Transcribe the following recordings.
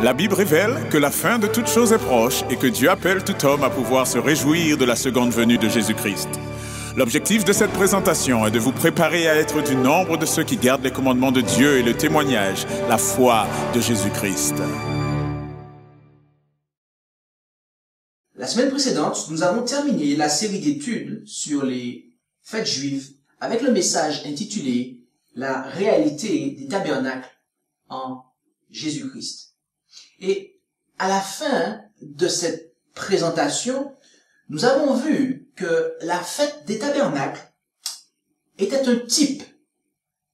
La Bible révèle que la fin de toute chose est proche et que Dieu appelle tout homme à pouvoir se réjouir de la seconde venue de Jésus-Christ. L'objectif de cette présentation est de vous préparer à être du nombre de ceux qui gardent les commandements de Dieu et le témoignage, la foi de Jésus-Christ. La semaine précédente, nous avons terminé la série d'études sur les fêtes juives avec le message intitulé « La réalité des tabernacles en Jésus-Christ ». Et à la fin de cette présentation, nous avons vu que la fête des tabernacles était un type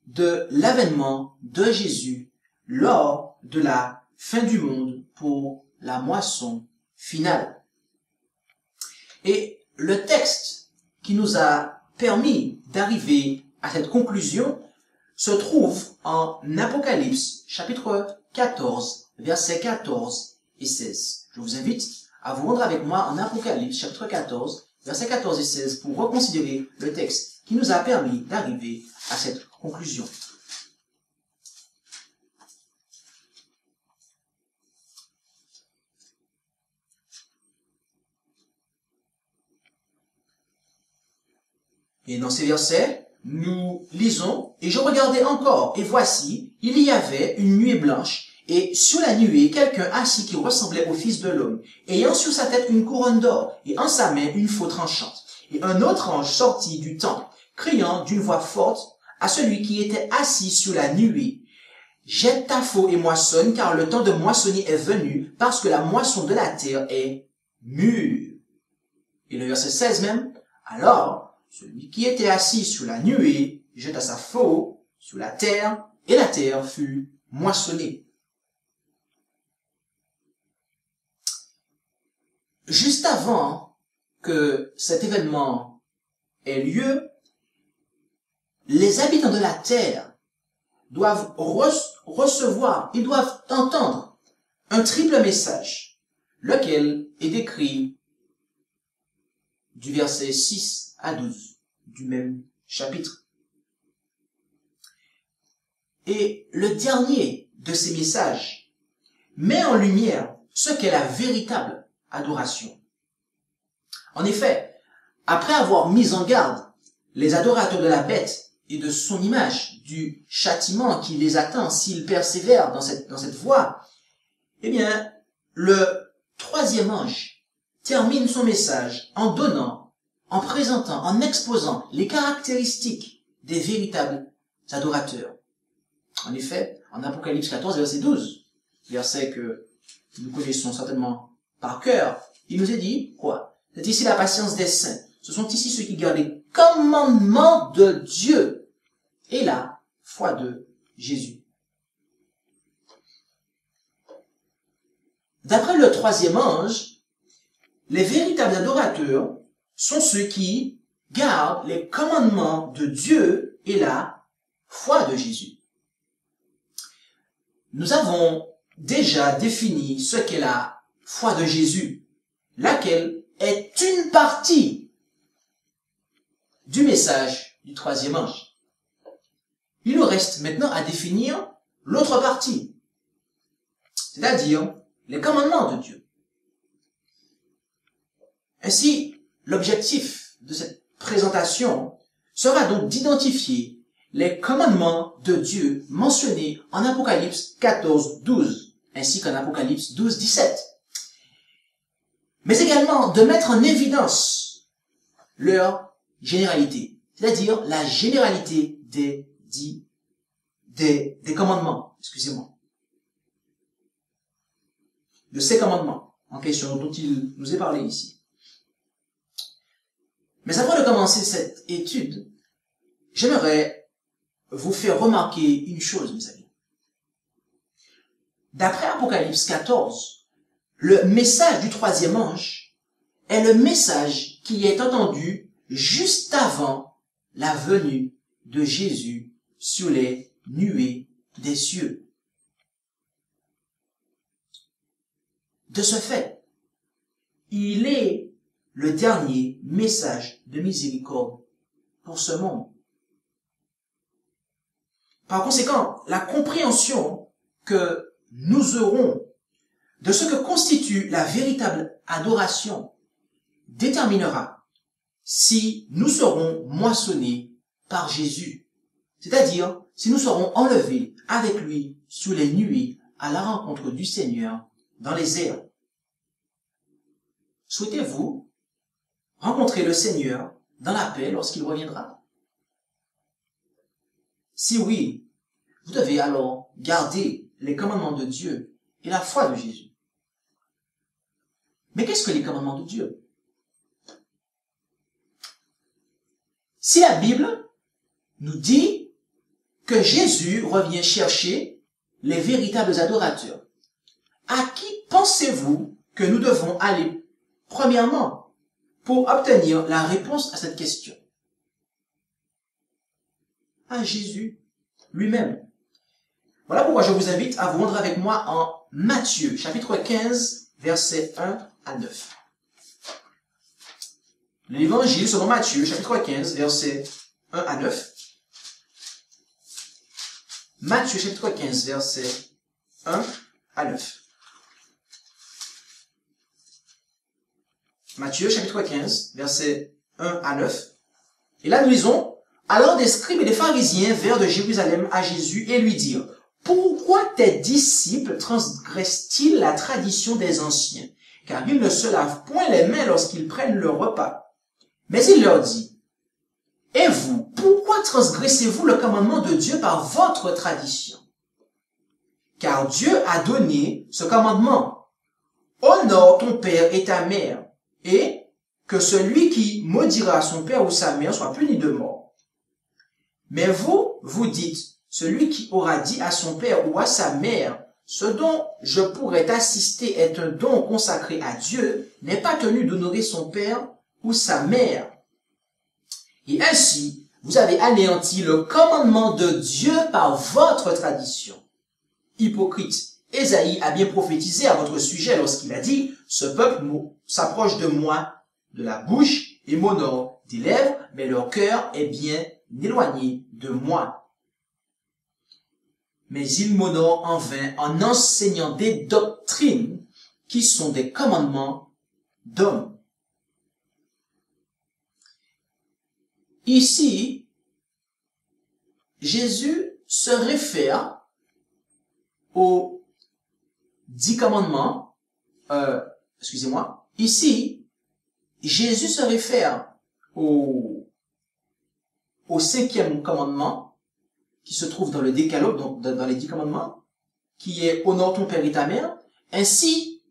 de l'avènement de Jésus lors de la fin du monde pour la moisson finale. Et le texte qui nous a permis d'arriver à cette conclusion se trouve en Apocalypse chapitre 14, versets 14 et 16. Je vous invite à vous rendre avec moi en Apocalypse chapitre 14, versets 14 et 16 pour reconsidérer le texte qui nous a permis d'arriver à cette conclusion. Et dans ces versets, nous lisons « Et je regardais encore, et voici, il y avait une nuée blanche, et sur la nuée, quelqu'un assis qui ressemblait au Fils de l'homme, ayant sur sa tête une couronne d'or, et en sa main une faux tranchante. Et un autre ange sortit du temple, criant d'une voix forte à celui qui était assis sur la nuée, « Jette ta faux et moissonne, car le temps de moissonner est venu, parce que la moisson de la terre est mûre. » Et le verset 16 même, « Alors, celui qui était assis sur la nuée jeta sa faux sur la terre, et la terre fut moissonnée. » Juste avant que cet événement ait lieu, les habitants de la terre doivent recevoir, ils doivent entendre un triple message, lequel est décrit du verset 6 à 12 du même chapitre. Et le dernier de ces messages met en lumière ce qu'est la véritable adoration. En effet, après avoir mis en garde les adorateurs de la bête et de son image du châtiment qui les attend s'ils persévèrent dans cette voie, eh bien, le troisième ange termine son message en donnant, en présentant, en exposant les caractéristiques des véritables adorateurs. En effet, en Apocalypse 14, verset 12, verset que nous connaissons certainement par cœur, il nous est dit quoi? C'est ici la patience des saints. Ce sont ici ceux qui gardent les commandements de Dieu et la foi de Jésus. D'après le troisième ange, les véritables adorateurs sont ceux qui gardent les commandements de Dieu et la foi de Jésus. Nous avons déjà défini ce qu'est la foi de Jésus, laquelle est une partie du message du troisième ange. Il nous reste maintenant à définir l'autre partie, c'est-à-dire les commandements de Dieu. Ainsi, l'objectif de cette présentation sera donc d'identifier les commandements de Dieu mentionnés en Apocalypse 14, 12, ainsi qu'en Apocalypse 12, 17. Mais également de mettre en évidence leur généralité, c'est-à-dire la généralité des commandements, excusez-moi, de ces commandements en question dont il nous est parlé ici. Mais avant de commencer cette étude, j'aimerais vous faire remarquer une chose, mes amis. D'après Apocalypse 14, le message du troisième ange est le message qui est entendu juste avant la venue de Jésus sur les nuées des cieux. De ce fait, il est le dernier message de miséricorde pour ce monde. Par conséquent, la compréhension que nous aurons de ce que constitue la véritable adoration déterminera si nous serons moissonnés par Jésus, c'est-à-dire si nous serons enlevés avec lui sous les nuées à la rencontre du Seigneur dans les airs. Souhaitez-vous rencontrer le Seigneur dans la paix lorsqu'il reviendra? Si oui, vous devez alors garder les commandements de Dieu et la foi de Jésus. Mais qu'est-ce que les commandements de Dieu? Si la Bible nous dit que Jésus revient chercher les véritables adorateurs, à qui pensez-vous que nous devons aller premièrement pour obtenir la réponse à cette question? À Jésus lui-même. Voilà pourquoi je vous invite à vous rendre avec moi en Matthieu, chapitre 15, versets 1 à 9. L'évangile selon Matthieu, chapitre 15, versets 1 à 9. Matthieu, chapitre 15, versets 1 à 9. Matthieu, chapitre 15, versets 1 à 9. Et là, nous lisons, « Alors des scribes et des pharisiens vinrent de Jérusalem à Jésus et lui dirent, « Pourquoi tes disciples transgressent-ils la tradition des anciens? Car ils ne se lavent point les mains lorsqu'ils prennent le repas. » Mais il leur dit, « Et vous, pourquoi transgressez-vous le commandement de Dieu par votre tradition? Car Dieu a donné ce commandement. Honore ton père et ta mère, et que celui qui maudira son père ou sa mère soit puni de mort. Mais vous, vous dites, celui qui aura dit à son père ou à sa mère, ce dont je pourrais t'assister est un don consacré à Dieu, n'est pas tenu d'honorer son père ou sa mère. Et ainsi, vous avez anéanti le commandement de Dieu par votre tradition. Hypocrite, Ésaïe a bien prophétisé à votre sujet lorsqu'il a dit, ce peuple s'approche de moi de la bouche et m'honore des lèvres, mais leur cœur est bien éloigné de moi. Mais ils m'honorent en vain en enseignant des doctrines qui sont des commandements d'hommes. Ici, Jésus se réfère aux 10 commandements. Ici, Jésus se réfère au 5e commandement qui se trouve dans le Décalogue, donc dans les 10 commandements, qui est « Honore ton père et ta mère », ainsi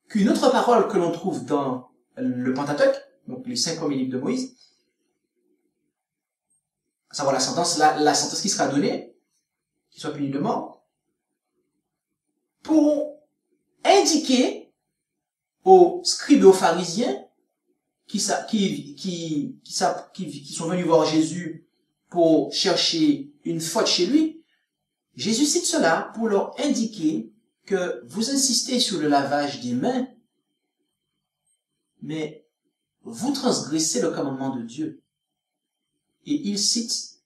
qu'une autre parole que l'on trouve dans le Pentateuque, donc les 5 premiers livres de Moïse, à savoir la sentence qui sera donnée, qui soit puni de mort, pour indiquer aux scribes et aux pharisiens qui sont venus voir Jésus pour chercher une faute chez lui, Jésus cite cela pour leur indiquer que vous insistez sur le lavage des mains, mais vous transgressez le commandement de Dieu. Et il cite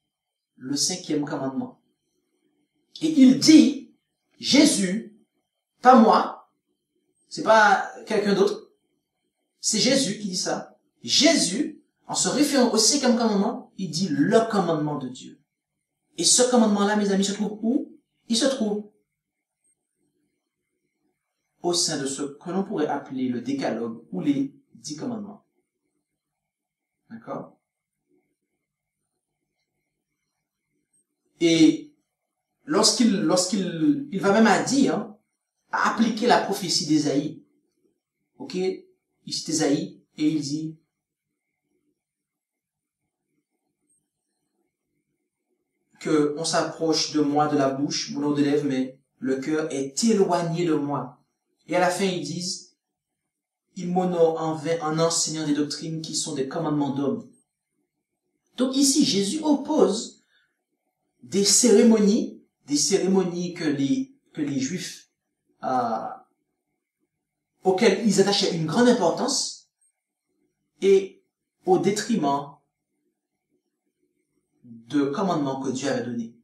le 5e commandement. Et il dit, Jésus, pas moi, c'est pas quelqu'un d'autre, c'est Jésus qui dit ça. Jésus, en se référant au 5e commandement, il dit le commandement de Dieu. Et ce commandement-là, mes amis, se trouve où? Il se trouve au sein de ce que l'on pourrait appeler le Décalogue ou les 10 commandements. D'accord? Et lorsqu'il va même à dire, à appliquer la prophétie d'Ésaïe. Ok? Il cite Ésaïe et il dit, que on s'approche de moi de la bouche, mon nom de lèvres, mais le cœur est éloigné de moi. Et à la fin, ils disent, ils m'honorent en vain en enseignant des doctrines qui sont des commandements d'hommes. Donc ici, Jésus oppose des cérémonies que les Juifs, auxquelles ils attachaient une grande importance, et au détriment de commandements que Dieu avait donnés.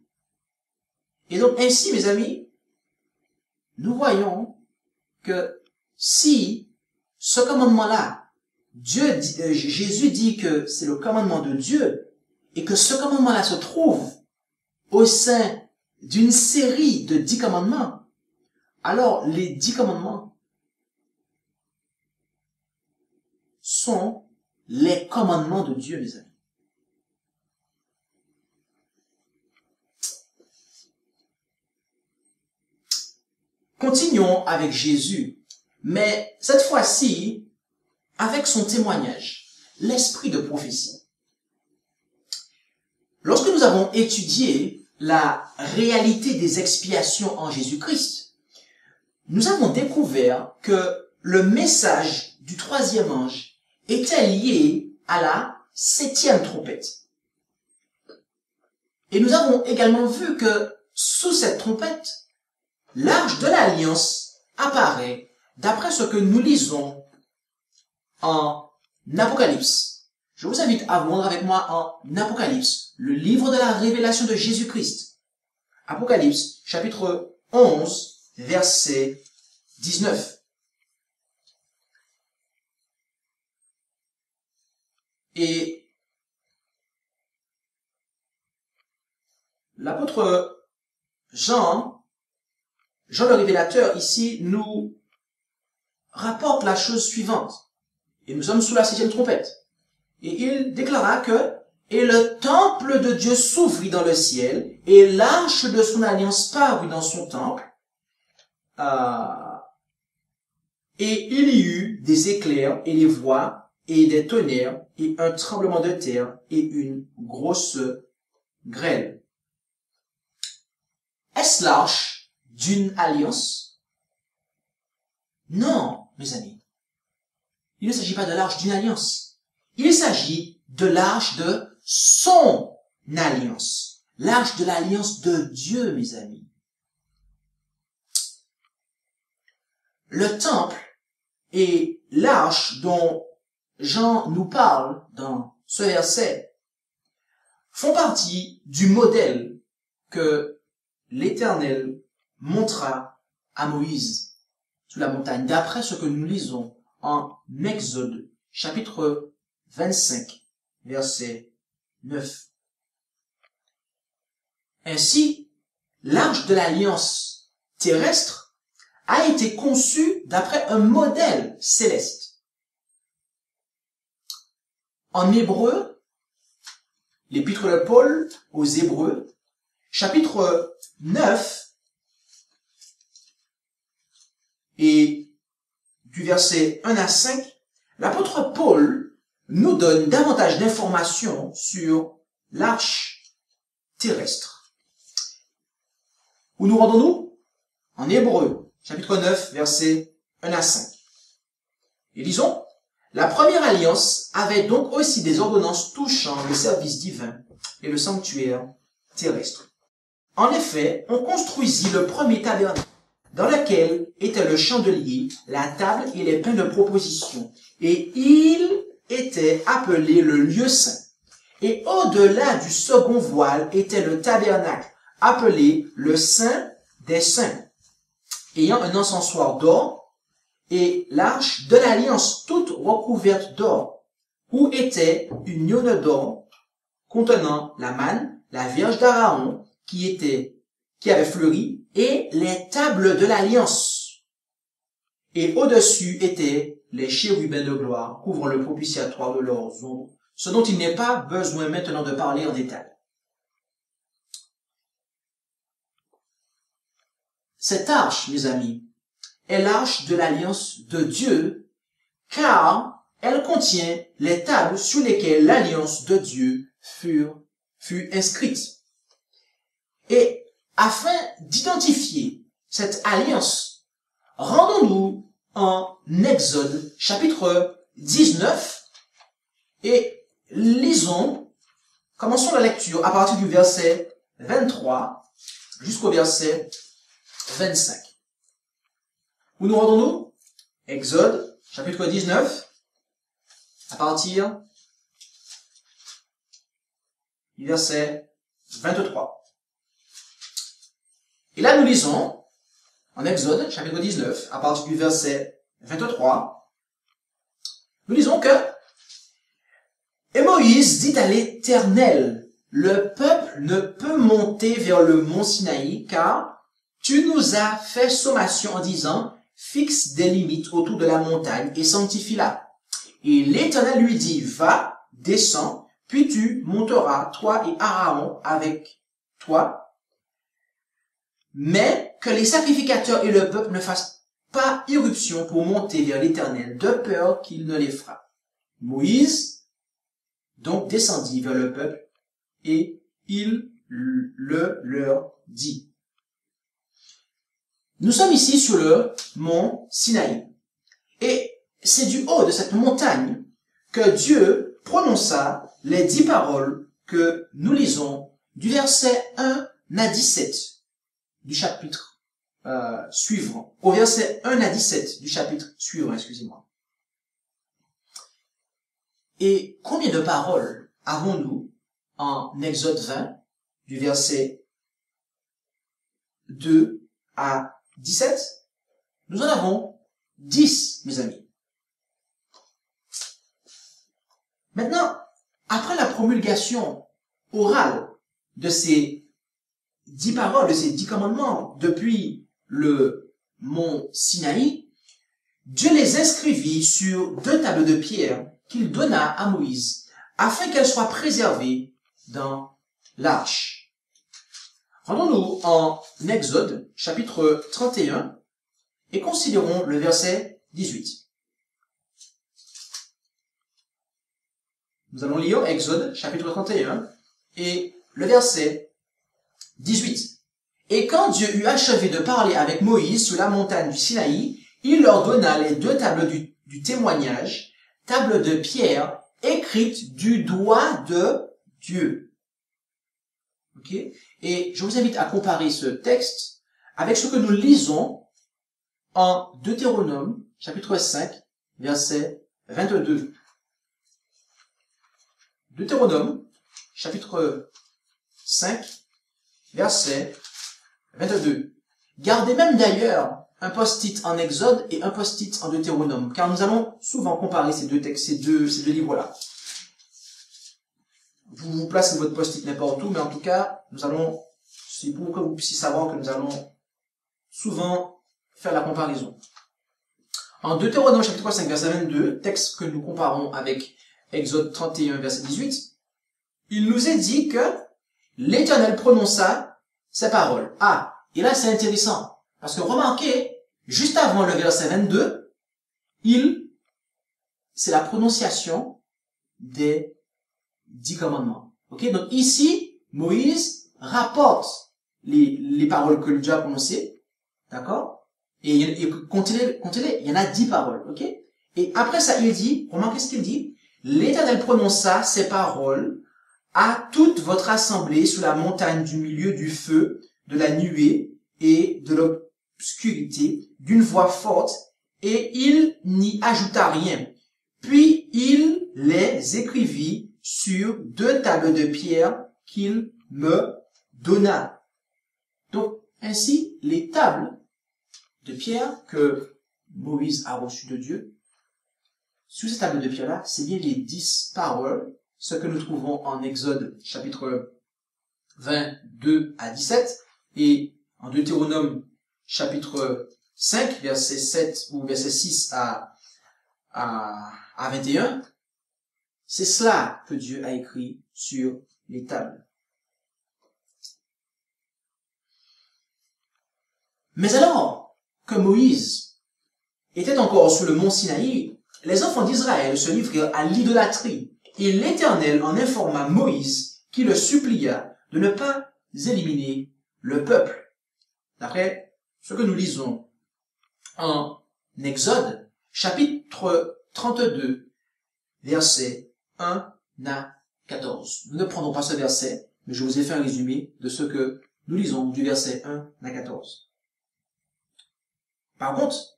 Et donc ainsi, mes amis, nous voyons que si ce commandement-là, Jésus dit que c'est le commandement de Dieu et que ce commandement-là se trouve au sein d'une série de 10 commandements, alors les 10 commandements sont les commandements de Dieu, mes amis. Continuons avec Jésus, mais cette fois-ci, avec son témoignage, l'esprit de prophétie. Lorsque nous avons étudié la réalité des expiations en Jésus-Christ, nous avons découvert que le message du 3e ange était lié à la 7e trompette. Et nous avons également vu que sous cette trompette, l'arche de l'alliance apparaît d'après ce que nous lisons en Apocalypse. Je vous invite à vous rendre avec moi en Apocalypse, le livre de la révélation de Jésus-Christ. Apocalypse, chapitre 11, verset 19. Et l'apôtre Jean le révélateur ici nous rapporte la chose suivante. Et nous sommes sous la 7e trompette. Et il déclara que « Et le temple de Dieu s'ouvrit dans le ciel, et l'arche de son alliance parut dans son temple. Et il y eut des éclairs, et des voix, et des tonnerres, et un tremblement de terre, et une grosse grêle. » Est-ce l'arche d'une alliance? Non, mes amis. Il ne s'agit pas de l'arche d'une alliance. Il s'agit de l'arche de son alliance. L'arche de l'alliance de Dieu, mes amis. Le temple et l'arche dont Jean nous parle dans ce verset font partie du modèle que l'Éternel montra à Moïse sous la montagne, d'après ce que nous lisons en Exode, chapitre 25, verset 9. Ainsi, l'arche de l'alliance terrestre a été conçue d'après un modèle céleste. En hébreu, l'épître de Paul aux Hébreux, chapitre 9, et du verset 1 à 5, l'apôtre Paul nous donne davantage d'informations sur l'arche terrestre. Où nous rendons-nous? En Hébreux, chapitre 9, versets 1 à 5. Et lisons, « La première alliance avait donc aussi des ordonnances touchant le service divin et le sanctuaire terrestre. En effet, on construisit le premier tabernacle, dans lequel était le chandelier, la table et les pains de proposition. Et il était appelé le lieu saint. Et au-delà du second voile était le tabernacle, appelé le saint des saints, ayant un encensoir d'or, et l'arche de l'alliance toute recouverte d'or, où était une lionne d'or contenant la manne, la vierge d'Aaron, qui avait fleuri, et les tables de l'alliance. Et au-dessus étaient les chérubins de gloire, couvrant le propitiatoire de leurs ombres, ce dont il n'est pas besoin maintenant de parler en détail. Cette arche, mes amis, est l'arche de l'alliance de Dieu, car elle contient les tables sur lesquelles l'alliance de Dieu fut inscrite. Et afin d'identifier cette alliance, rendons-nous en Exode, chapitre 19, et lisons, commençons la lecture à partir du verset 23 jusqu'au verset 25. Où nous rendons-nous? Exode, chapitre 19, à partir du verset 23. Et là, nous lisons, en Exode, chapitre 19, à partir du verset 23, nous lisons que « Et Moïse dit à l'Éternel, le peuple ne peut monter vers le mont Sinaï, car tu nous as fait sommation en disant, fixe des limites autour de la montagne et sanctifie-la. Et l'Éternel lui dit, va, descends, puis tu monteras, toi et Aaron avec toi, mais que les sacrificateurs et le peuple ne fassent pas irruption pour monter vers l'Éternel, de peur qu'il ne les frappe. Moïse donc descendit vers le peuple, et il le leur dit. » Nous sommes ici sur le mont Sinaï. Et c'est du haut de cette montagne que Dieu prononça les 10 paroles que nous lisons du verset 1 à 17 du chapitre suivant. Au verset 1 à 17 du chapitre suivant, excusez-moi. Et combien de paroles avons-nous en Exode 20, du verset 2 à 17? Nous en avons 10, mes amis. Maintenant, après la promulgation orale de ces 10 paroles, de ces 10 commandements, depuis le mont Sinaï, Dieu les inscrivit sur 2 tables de pierre qu'il donna à Moïse, afin qu'elles soient préservées dans l'arche. Rendons-nous en Exode, chapitre 31, et considérons le verset 18. Nous allons lire Exode, chapitre 31, et le verset 18. Et quand Dieu eut achevé de parler avec Moïse sur la montagne du Sinaï, il leur donna les 2 tables du témoignage, tables de pierre écrites du doigt de Dieu. Ok? Et je vous invite à comparer ce texte avec ce que nous lisons en Deutéronome, chapitre 5, verset 22. Deutéronome, chapitre 5, verset 22. Gardez même d'ailleurs un post-it en Exode et un post-it en Deutéronome, car nous allons souvent comparer ces deux textes, ces deux livres-là. Vous placez votre post-it n'importe où, mais en tout cas, c'est pour que vous puissiez savoir que nous allons souvent faire la comparaison. En Deutéronome chapitre 5, verset 22, texte que nous comparons avec Exode 31, verset 18, il nous est dit que l'Éternel prononça ces paroles. Ah, et là c'est intéressant, parce que remarquez, juste avant le verset 22, c'est la prononciation des 10 commandements. Ok, donc ici, Moïse rapporte les paroles que Dieu a prononcées, d'accord, et comptez-les, il y en a 10 paroles, ok, et après ça, il dit, remarquez ce qu'il dit, l'Éternel prononça ces paroles à toute votre assemblée sur la montagne du milieu du feu, de la nuée et de l'obscurité, d'une voix forte, et il n'y ajouta rien. Puis il les écrivit sur 2 tables de pierre qu'il me donna. Donc, ainsi, les tables de pierre que Moïse a reçues de Dieu, sur ces tables de pierre-là, c'est bien les 10 paroles, ce que nous trouvons en Exode, chapitre 22 à 17, et en Deutéronome, chapitre 5, verset 7, ou verset 6 à 21. C'est cela que Dieu a écrit sur les tables. Mais alors que Moïse était encore sur le mont Sinaï, les enfants d'Israël se livrèrent à l'idolâtrie, et l'Éternel en informa Moïse, qui le supplia de ne pas éliminer le peuple. D'après ce que nous lisons en Exode, chapitre 32, versets 1 à 14. Nous ne prendrons pas ce verset, mais je vous ai fait un résumé de ce que nous lisons du verset 1 à 14. Par contre,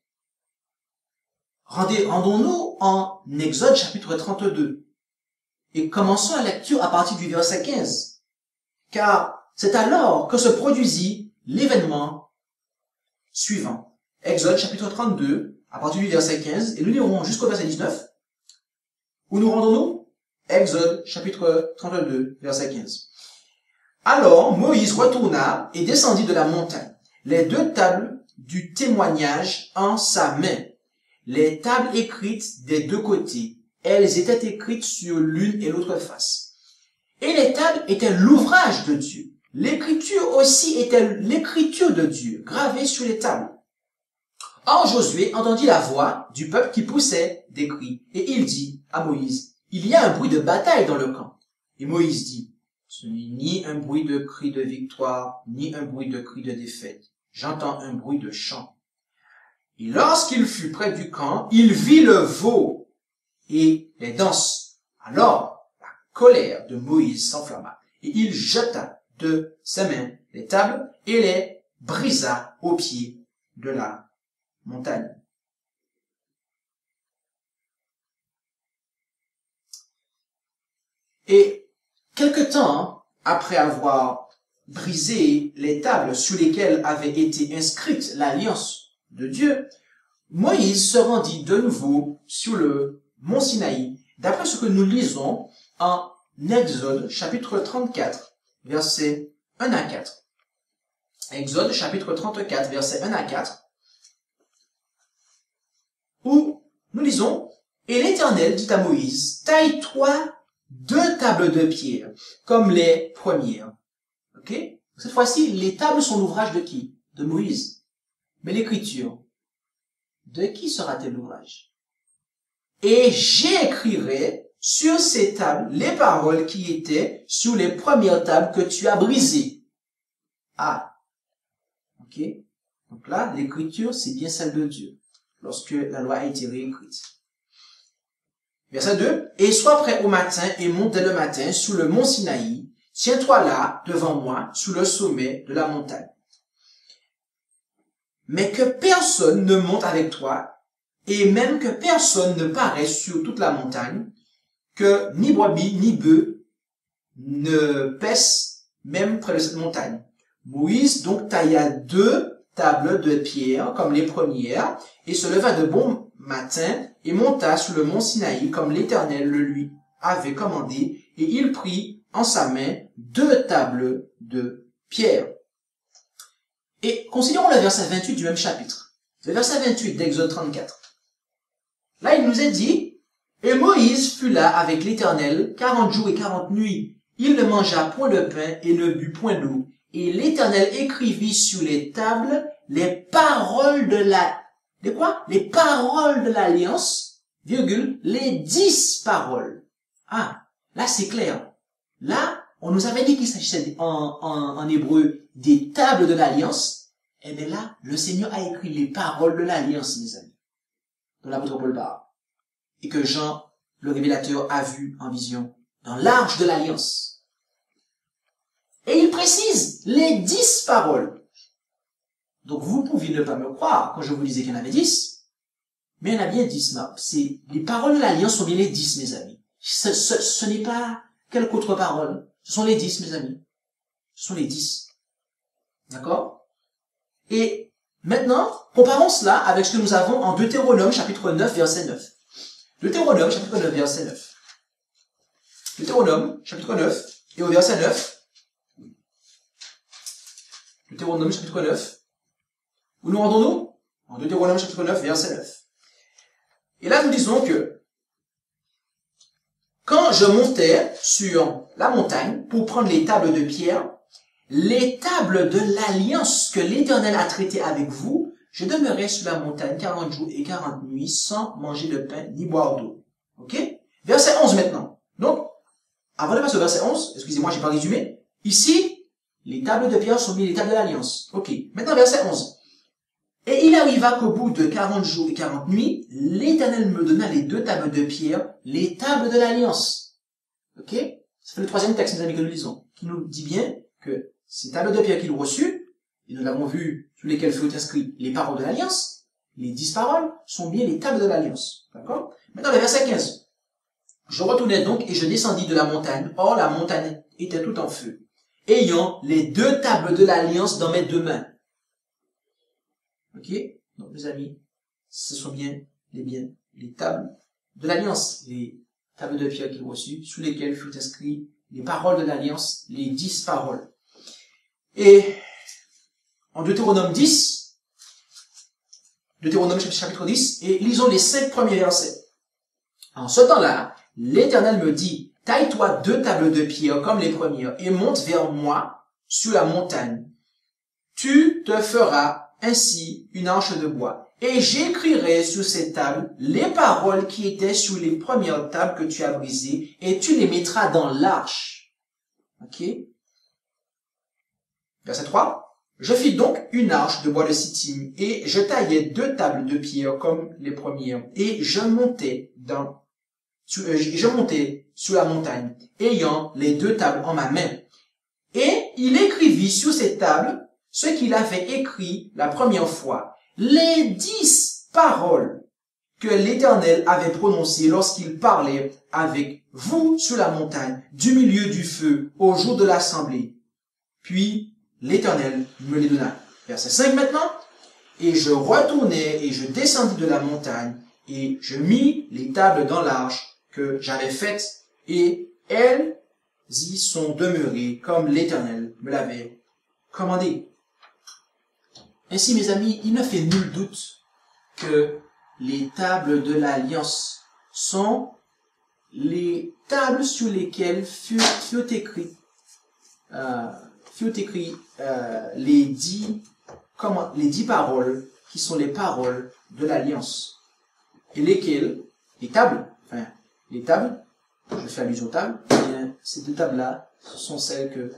rendons-nous en Exode chapitre 32 et commençons la lecture à partir du verset 15. Car c'est alors que se produisit l'événement suivants. Exode chapitre 32, à partir du verset 15, et nous lirons jusqu'au verset 19. Où nous rendons-nous? Exode chapitre 32, verset 15. Alors Moïse retourna et descendit de la montagne, les deux tables du témoignage en sa main, les tables écrites des deux côtés. Elles étaient écrites sur l'une et l'autre face. Et les tables étaient l'ouvrage de Dieu. L'écriture aussi était l'écriture de Dieu, gravée sur les tables. Or Josué entendit la voix du peuple qui poussait des cris, et il dit à Moïse, « Il y a un bruit de bataille dans le camp. » Et Moïse dit, « Ce n'est ni un bruit de cri de victoire, ni un bruit de cri de défaite. J'entends un bruit de chant. » Et lorsqu'il fut près du camp, il vit le veau et les danses. Alors la colère de Moïse s'enflamma, et il jeta de ses mains les tables et les brisa au pied de la montagne. Et quelque temps après avoir brisé les tables sur lesquelles avait été inscrite l'alliance de Dieu, Moïse se rendit de nouveau sur le mont Sinaï, d'après ce que nous lisons en Exode chapitre 34, versets 1 à 4. Exode chapitre 34, versets 1 à 4, où nous lisons, « Et l'Éternel dit à Moïse, taille-toi 2 tables de pierre, comme les premières. » Ok? Cette fois-ci, les tables sont l'ouvrage de qui? De Moïse. Mais l'écriture, de qui sera-t-elle l'ouvrage? Et j'écrirai sur ces tables les paroles qui étaient sur les premières tables que tu as brisées. Ah. Ok? Donc là, l'écriture, c'est bien celle de Dieu, lorsque la loi a été réécrite. Verset 2. Et sois prêt au matin et monte dès le matin sur le mont Sinaï. Tiens-toi là, devant moi, sous le sommet de la montagne. Mais que personne ne monte avec toi, et même que personne ne paraisse sur toute la montagne, que ni brebis ni bœufs ne paissent même près de cette montagne. Moïse donc tailla 2 tables de pierre comme les premières, et se leva de bon matin, et monta sur le mont Sinaï comme l'Éternel le lui avait commandé, et il prit en sa main 2 tables de pierre. Et considérons le verset 28 du même chapitre. Le verset 28 d'Exode 34. Là, il nous est dit, « Et Moïse fut là avec l'Éternel 40 jours et 40 nuits. Il ne mangea point de pain et ne but point d'eau. Et l'Éternel écrivit sur les tables les paroles de la... De quoi? Les paroles de l'alliance, virgule, les 10 paroles. » Ah, là c'est clair. Là, on nous avait dit qu'il s'agissait en hébreu des tables de l'alliance. Et bien là, le Seigneur a écrit les paroles de l'alliance, mes amis, dont l'apôtre Paul parle, et que Jean, le révélateur, a vu en vision dans l'arche de l'alliance. Et il précise les 10 paroles. Donc vous pouviez ne pas me croire quand je vous disais qu'il y en avait 10, mais il y en a bien 10. Les paroles de l'alliance sont bien les 10, mes amis. Ce n'est pas quelque autre parole. Ce sont les 10, mes amis. Ce sont les 10. D'accord? Et maintenant, comparons cela avec ce que nous avons en Deutéronome chapitre 9, verset 9. Deutéronome chapitre 9, verset 9. Deutéronome chapitre 9, et au verset 9, Deutéronome chapitre 9, où nous rendons-nous? En Deutéronome chapitre 9, verset 9. Et là, nous disons que quand je montais sur la montagne pour prendre les tables de pierre, les tables de l'alliance que l'Éternel a traitées avec vous, je demeurais sur la montagne 40 jours et 40 nuits sans manger de pain ni boire d'eau. Ok? Verset 11 maintenant. Donc, avant de passer au verset 11, excusez-moi, j'ai pas résumé. Ici, les tables de pierre sont mises les tables de l'alliance. Ok. Maintenant, verset 11. Et il arriva qu'au bout de 40 jours et 40 nuits, l'Éternel me donna les 2 tables de pierre, les tables de l'alliance. Ok? Ça fait le 3e texte, mes amis, que nous lisons, qui nous dit bien que ces tables de pierre qu'il reçut, et nous l'avons vu, sur lesquelles furent inscrites les paroles de l'alliance, les 10 paroles sont bien les tables de l'alliance. D'accord? Maintenant, le verset 15. Je retournai donc et je descendis de la montagne. Or, la montagne était tout en feu, ayant les 2 tables de l'alliance dans mes 2 mains. Ok? Donc, mes amis, ce sont bien les tables de l'Alliance, les tables de pierre qu'il reçut, sous lesquelles furent inscrits les paroles de l'Alliance, les 10 paroles. Et en Deutéronome chapitre 10, et lisons les 5 premiers versets. En ce temps-là, l'Éternel me dit, taille-toi 2 tables de pierre comme les premières, et monte vers moi sur la montagne. Tu te feras ainsi une arche de bois, et j'écrirai sur ces tables les paroles qui étaient sur les premières tables que tu as brisées, et tu les mettras dans l'arche. Ok? Verset 3. Je fis donc une arche de bois de Sittim, et je taillai 2 tables de pierre comme les premières, et je montais sur la montagne, ayant les 2 tables en ma main. Et il écrivit sur ces tables ce qu'il avait écrit la première fois, les 10 paroles que l'Éternel avait prononcées lorsqu'il parlait avec vous sur la montagne, du milieu du feu, au jour de l'assemblée. Puis l'Éternel me les donna. Verset 5 maintenant. Et je retournai et je descendis de la montagne, et je mis les tables dans l'arche que j'avais faite, et elles y sont demeurées comme l'Éternel me l'avait commandé. Ainsi, mes amis, il ne fait nul doute que les tables de l'Alliance sont les tables sur lesquelles furent écrits les 10 paroles qui sont les paroles de l'Alliance. Et lesquelles, je fais allusion aux tables, et bien, ces 2 tables-là, ce sont celles que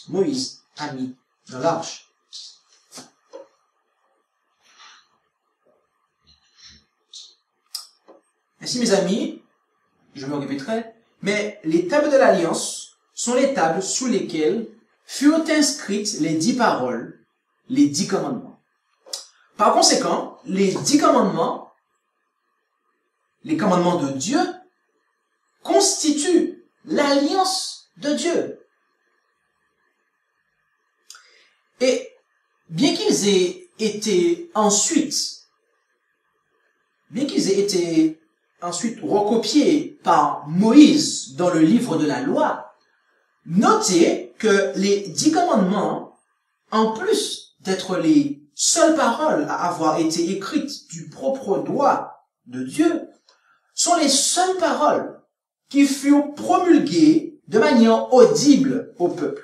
Moïse a mis dans l'arche. Ainsi, mes amis, je me répéterai, mais les tables de l'Alliance sont les tables sous lesquelles furent inscrites les 10 paroles, les 10 commandements. Par conséquent, les 10 commandements, les commandements de Dieu, constituent l'alliance de Dieu. Et bien qu'ils aient été ensuite recopiés par Moïse dans le livre de la loi, notez que les 10 commandements, en plus d'être les seules paroles à avoir été écrites du propre doigt de Dieu, sont les seules paroles qui furent promulguées de manière audible au peuple.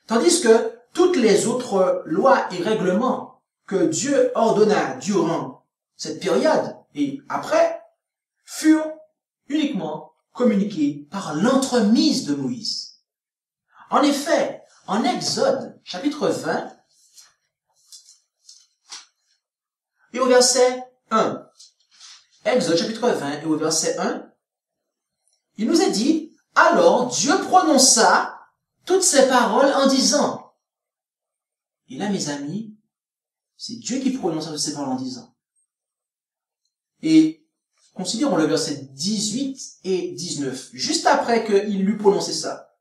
Tandis que toutes les autres lois et règlements que Dieu ordonna durant cette période et après furent uniquement communiqués par l'entremise de Moïse. En effet, en Exode, chapitre 20, et au verset 1, Exode, chapitre 20, et au verset 1, il nous est dit, « Alors Dieu prononça toutes ces paroles en disant. » Et là, mes amis, c'est Dieu qui prononça toutes ces paroles en disant. Et considérons le verset 18 et 19, juste après qu'il eut prononcé ça.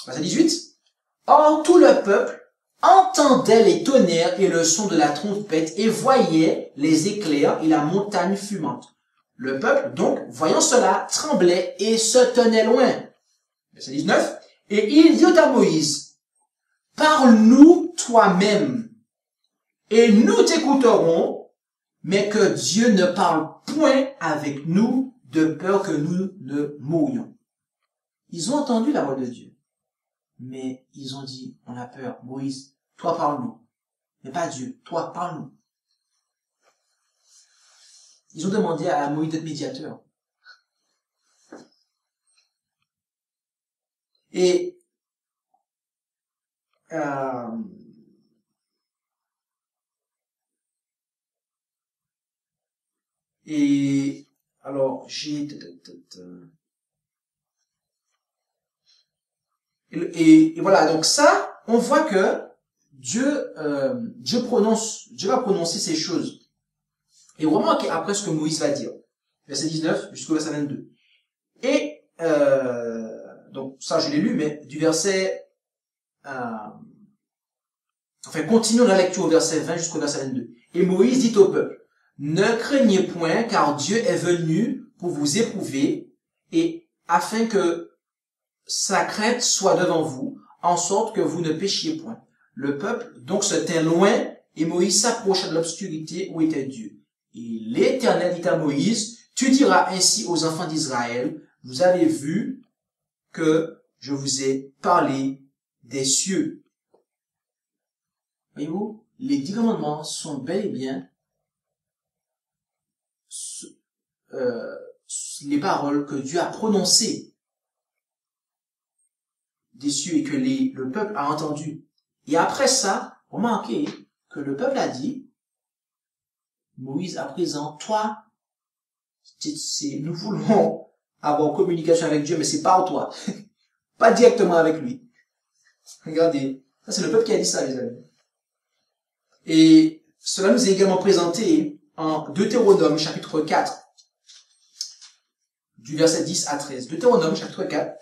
Verset 18. « Or tout le peuple entendait les tonnerres et le son de la trompette et voyait les éclairs et la montagne fumante. Le peuple, donc, voyant cela, tremblait et se tenait loin. » Verset 19. « Et il dit à Moïse, « Parle-nous toi-même, et nous t'écouterons, mais que Dieu ne parle point avec nous, de peur que nous ne mourions. » Ils ont entendu la voix de Dieu, mais ils ont dit, on a peur, Moïse, toi parle-nous. Mais pas Dieu, toi parle-nous. Ils ont demandé à Moïse d'être médiateur. Et alors et voilà, donc ça, on voit que Dieu va prononcer ces choses. Et vraiment après ce que Moïse va dire. Verset 19 jusqu'au verset 22. Et donc ça je l'ai lu, mais du verset Enfin, continuons la lecture au verset 20 jusqu'au verset 22. Et Moïse dit au peuple, ne craignez point, car Dieu est venu pour vous éprouver, et afin que sa crainte soit devant vous, en sorte que vous ne péchiez point. Le peuple donc se tint loin, et Moïse s'approcha de l'obscurité où était Dieu. Et l'Éternel dit à Moïse, tu diras ainsi aux enfants d'Israël, vous avez vu que je vous ai parlé des cieux. Voyez-vous, les 10 commandements sont bel et bien les paroles que Dieu a prononcées des cieux et que le peuple a entendu. Et après ça, remarquez que le peuple a dit, Moïse, à présent, toi, nous voulons avoir communication avec Dieu, mais c'est par toi. Pas directement avec lui. Regardez, ça c'est le peuple qui a dit ça, les amis. Et cela nous est également présenté en Deutéronome, chapitre 4, du verset 10 à 13. Deutéronome, chapitre 4,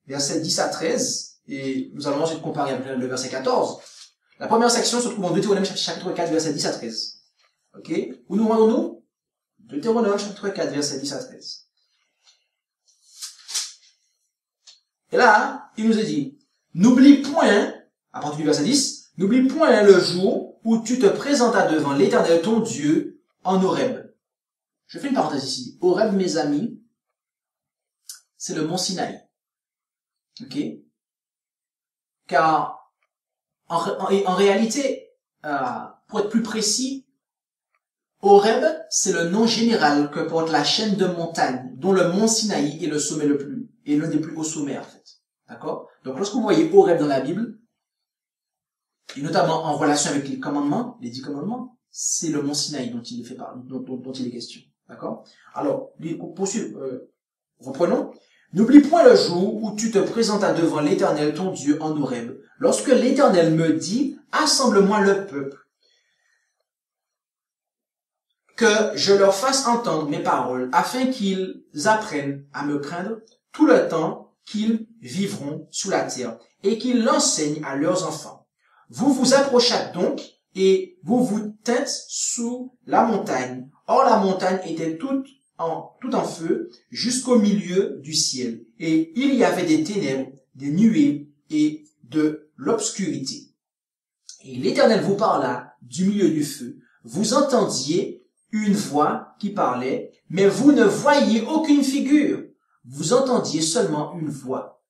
verset 10 à 13, et nous allons ensuite comparer avec le verset 14. La première section se trouve en Deutéronome, chapitre 4, verset 10 à 13. Ok? Où nous rendons-nous? Deutéronome, chapitre 4, verset 10 à 13. Et là, il nous est dit, n'oublie point, à partir du verset 10, n'oublie point le jour où tu te présentas devant l'Éternel ton Dieu en Horeb. Je fais une parenthèse ici. Horeb, mes amis, c'est le mont Sinaï. Ok? Car, en réalité, pour être plus précis, Horeb, c'est le nom général que porte la chaîne de montagnes, dont le mont Sinaï est le sommet est l'un des plus hauts sommets, en fait. D'accord? Donc, lorsque vous voyez Horeb dans la Bible, et notamment en relation avec les commandements, les 10 commandements, c'est le mont Sinaï dont il est fait dont il est question. D'accord? Alors, reprenons. N'oublie point le jour où tu te présentas devant l'Éternel ton Dieu en Horeb, lorsque l'Éternel me dit, assemble-moi le peuple, que je leur fasse entendre mes paroles, afin qu'ils apprennent à me craindre tout le temps qu'ils vivront sous la terre, et qu'ils l'enseignent à leurs enfants. Vous vous approchâtes donc, et vous vous tîntes sous la montagne. Or la montagne était toute en feu jusqu'au milieu du ciel, et il y avait des ténèbres, des nuées et de l'obscurité. Et l'Éternel vous parla du milieu du feu. Vous entendiez une voix qui parlait, mais vous ne voyiez aucune figure. Vous entendiez seulement une voix.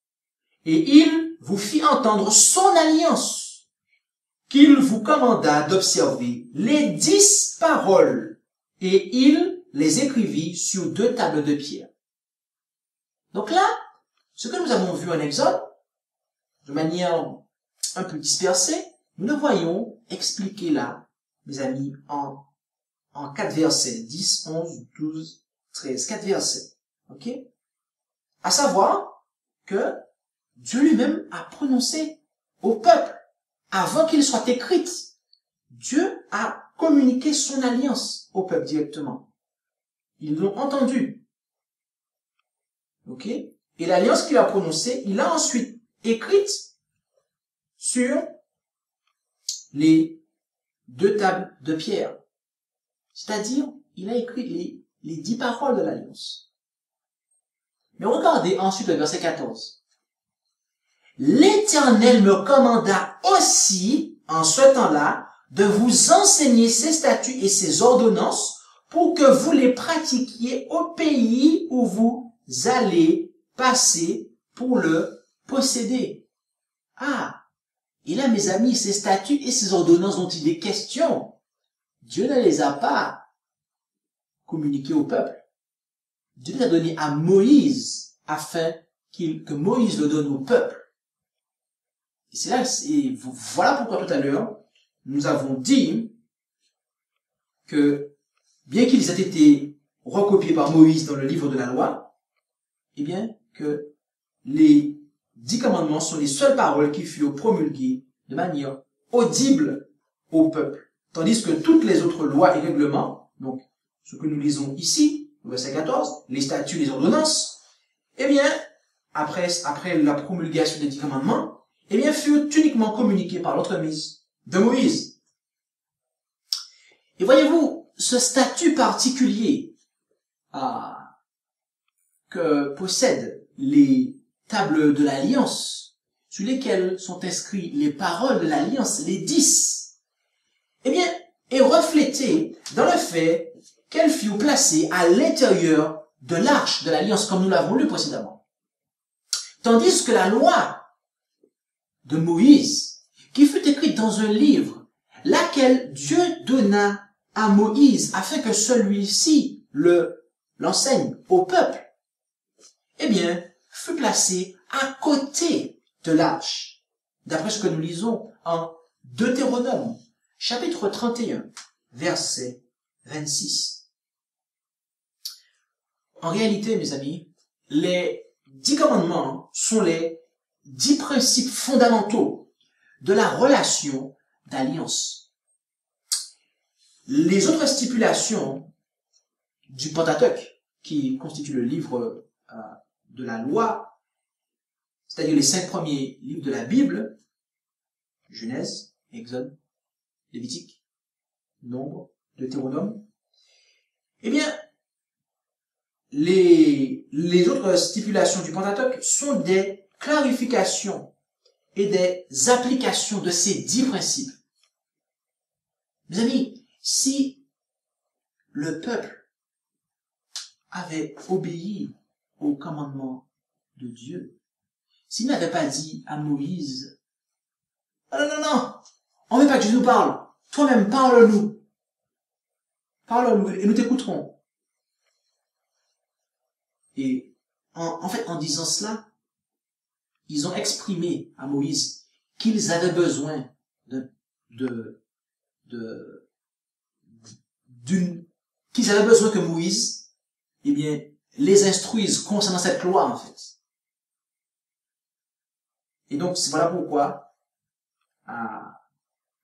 Et il vous fit entendre son alliance, qu'il vous commanda d'observer les 10 paroles, et il les écrivit sur 2 tables de pierre. Donc là, ce que nous avons vu en Exode, de manière un peu dispersée, nous le voyons expliqué là, mes amis, en 4 versets, 10, 11, 12, 13, 4 versets. Ok? À savoir que Dieu lui-même a prononcé au peuple, avant qu'il soit écrite, Dieu a communiqué son alliance au peuple directement. Ils l'ont entendu. Ok? Et l'alliance qu'il a prononcée, il a ensuite écrite sur les 2 tables de pierre. C'est-à-dire, il a écrit les 10 paroles de l'alliance. Mais regardez ensuite le verset 14. L'Éternel me commanda aussi, en ce temps-là, de vous enseigner ses statuts et ses ordonnances pour que vous les pratiquiez au pays où vous allez passer pour le posséder. Ah, et là, mes amis, ces statuts et ces ordonnances dont il est question, Dieu ne les a pas communiqués au peuple. Dieu les a donnés à Moïse afin que Moïse le donne au peuple. Et c'est là, voilà pourquoi tout à l'heure, nous avons dit que bien qu'ils aient été recopiés par Moïse dans le livre de la loi, eh bien, que les 10 commandements sont les seules paroles qui furent promulguées de manière audible au peuple. Tandis que toutes les autres lois et règlements, donc ce que nous lisons ici, au verset 14, les statuts, les ordonnances, eh bien, après la promulgation des 10 commandements, eh bien, furent uniquement communiqués par l'entremise de Moïse. Et voyez-vous, ce statut particulier que possèdent les tables de l'Alliance, sur lesquelles sont inscrites les paroles de l'Alliance, les 10, eh bien, est reflété dans le fait qu'elles furent placées à l'intérieur de l'arche de l'Alliance, comme nous l'avons lu précédemment. Tandis que la loi de Moïse, qui fut écrite dans un livre, laquelle Dieu donna à Moïse afin que celui-ci l'enseigne au peuple, eh bien, fut placée à côté de l'arche, d'après ce que nous lisons en Deutéronome, chapitre 31, verset 26. En réalité, mes amis, les 10 commandements sont les 10 principes fondamentaux de la relation d'alliance. Les autres stipulations du Pentateuque, qui constitue le livre de la loi, c'est-à-dire les 5 premiers livres de la Bible, Genèse, Exode, Lévitique, Nombre, Deutéronome, eh bien, les autres stipulations du Pentateuque sont des clarifications et des applications de ces 10 principes. Mes amis, si le peuple avait obéi au commandement de Dieu, s'il n'avait pas dit à Moïse, « Non, non, non, on ne veut pas que Dieu nous parle, toi-même parle-nous, parle-nous et nous t'écouterons. » Et en fait, en disant cela, ils ont exprimé à Moïse qu'ils avaient besoin qu'ils avaient besoin que Moïse, eh bien, les instruise concernant cette loi, en fait. Et donc, voilà pourquoi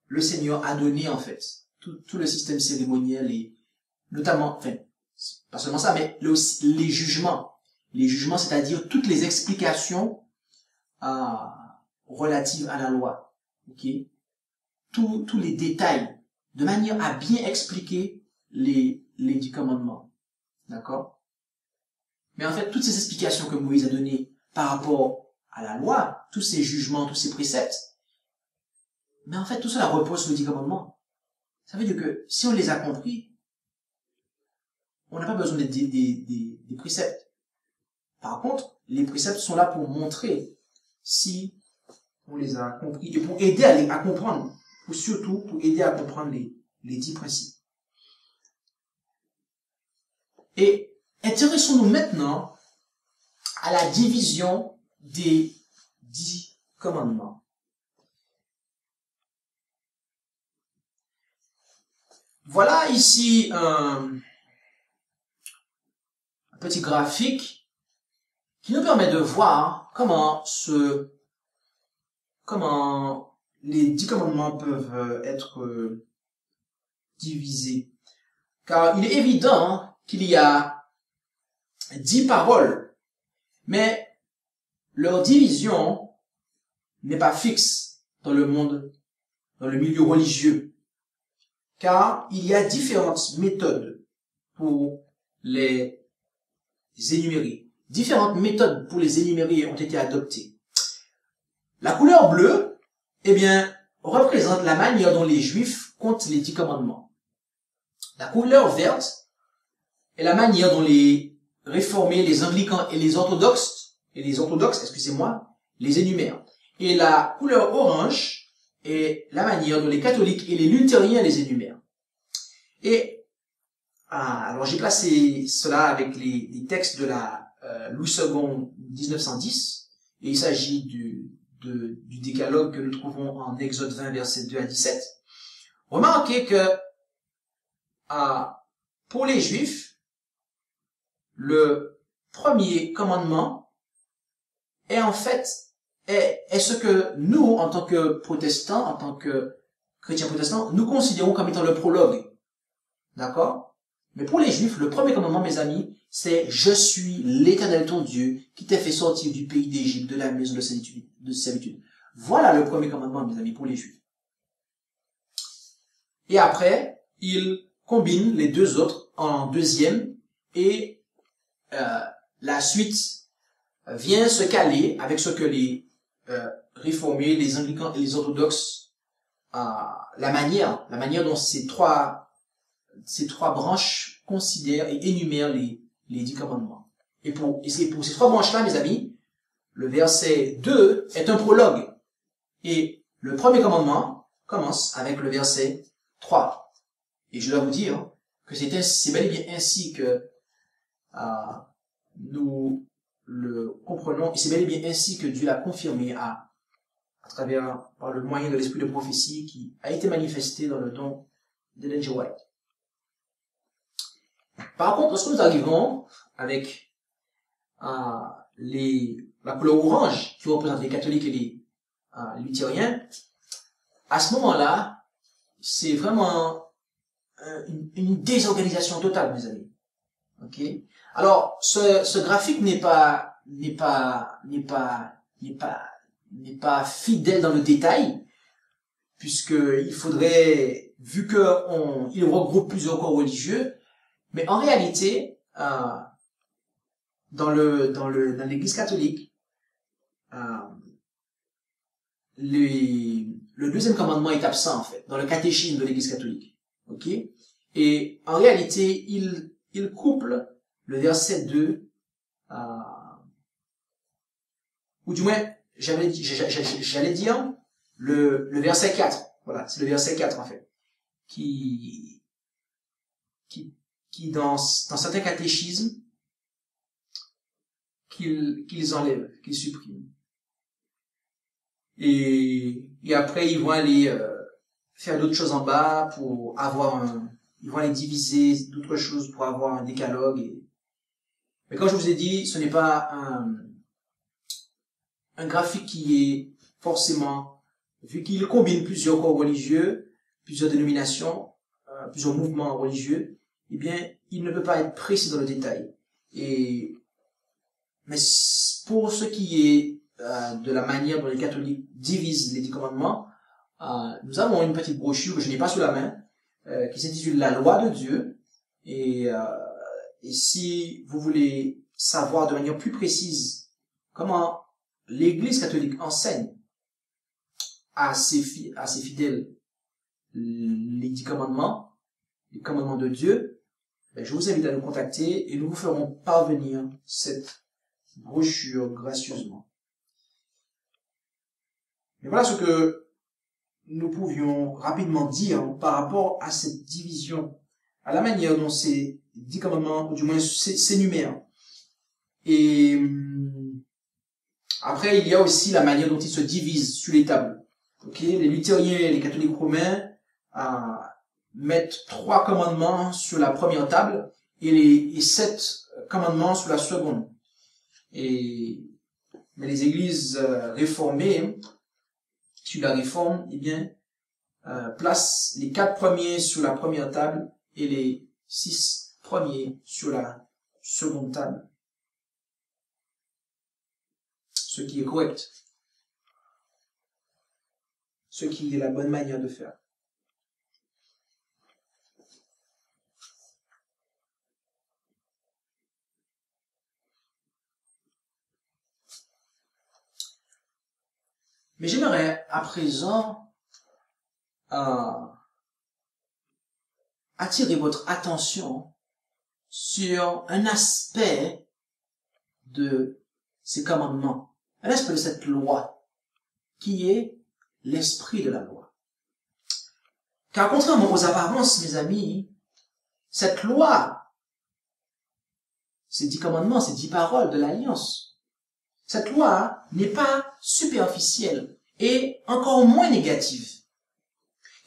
le Seigneur a donné, en fait, tout le système cérémoniel et notamment, enfin, pas seulement ça, mais les jugements. Les jugements, c'est-à-dire toutes les explications relatives à la loi. Ok? Tous les détails, de manière à bien expliquer les 10 commandements. D'accord? Mais en fait, toutes ces explications que Moïse a données par rapport à la loi, tous ces jugements, tous ces préceptes, mais en fait, tout cela repose sur les 10 commandements. Ça veut dire que si on les a compris, on n'a pas besoin des préceptes. Par contre, les préceptes sont là pour montrer si on les a compris et pour aider à comprendre, ou surtout pour aider à comprendre les 10 principes. Et intéressons-nous maintenant à la division des 10 commandements. Voilà ici un petit graphique qui nous permet de voir comment les 10 commandements peuvent être divisés. Car il est évident qu'il y a 10 paroles, mais leur division n'est pas fixe dans le monde, dans le milieu religieux. Car il y a différentes méthodes pour les énumérer. Différentes méthodes pour les énumérer ont été adoptées. La couleur bleue, eh bien, représente la manière dont les Juifs comptent les 10 commandements. La couleur verte est la manière dont les réformés, les anglicans et les orthodoxes, excusez-moi, les énumèrent. Et la couleur orange est la manière dont les catholiques et les luthériens les énumèrent. Et alors j'ai placé cela avec les textes de la Louis II 1910, et il s'agit du décalogue que nous trouvons en Exode 20, versets 2 à 17. Remarquez que pour les Juifs, le premier commandement est en fait est ce que nous, en tant que protestants, en tant que chrétiens protestants, nous considérons comme étant le prologue. D'accord? Mais pour les Juifs, le premier commandement, mes amis, c'est « Je suis l'Éternel ton Dieu qui t'a fait sortir du pays d'Égypte, de la maison de servitude. » Voilà le premier commandement, mes amis, pour les Juifs. Et après, il combine les deux autres en deuxième et la suite vient se caler avec ce que les réformés, les anglicans et les orthodoxes, la manière dont ces trois branches considèrent et énumèrent les 10 commandements. Et pour ces trois branches-là, mes amis, le verset 2 est un prologue. Et le premier commandement commence avec le verset 3. Et je dois vous dire que c'est bel et bien ainsi que nous le comprenons, et c'est bel et bien ainsi que Dieu l'a confirmé à travers, par le moyen de l'esprit de prophétie qui a été manifesté dans le don d'Ellen G. White. Par contre, lorsque nous arrivons avec la couleur orange qui représente les catholiques et les luthériens, à ce moment-là, c'est vraiment une désorganisation totale, mes amis. Ok? Alors, ce graphique n'est pas fidèle dans le détail, puisque il faudrait, vu que il regroupe plusieurs corps religieux, mais en réalité, dans l'Église catholique, le deuxième commandement est absent, en fait, dans le catéchisme de l'Église catholique. Ok? Et en réalité, il couple le verset 2, ou du moins, j'allais dire le verset 4. Voilà, c'est le verset 4, en fait, qui dans certains catéchismes, qu'ils enlèvent, qu'ils suppriment. Et après, ils vont aller faire d'autres choses en bas pour avoir ils vont aller diviser d'autres choses pour avoir un décalogue. Mais comme je vous ai dit, ce n'est pas un graphique qui est forcément, vu qu'il combine plusieurs corps religieux, plusieurs dénominations, plusieurs mouvements religieux, eh bien, il ne peut pas être précis dans le détail. Mais pour ce qui est de la manière dont les catholiques divisent les 10 commandements, nous avons une petite brochure que je n'ai pas sous la main, qui s'intitule La loi de Dieu. Et si vous voulez savoir de manière plus précise comment l'Église catholique enseigne à ses fidèles les 10 commandements, les commandements de Dieu, je vous invite à nous contacter et nous vous ferons parvenir cette brochure gracieusement. Mais voilà ce que nous pouvions rapidement dire par rapport à cette division, à la manière dont ces 10 commandements, ou du moins s'énumèrent. Et après, il y a aussi la manière dont ils se divisent sur les tables. Okay? Les luthériens et les catholiques romains mettent 3 commandements sur la première table et 7 commandements sur la seconde. Mais les églises réformées, sur la réforme, eh bien, placent les 4 premiers sur la première table et les 6 premiers sur la seconde table. Ce qui est correct. Ce qui est la bonne manière de faire. Mais j'aimerais à présent attirer votre attention sur un aspect de ces commandements, un aspect de cette loi, qui est l'esprit de la loi. Car contrairement aux apparences, mes amis, cette loi, ces 10 commandements, ces 10 paroles de l'Alliance, cette loi n'est pas superficielle et encore moins négative.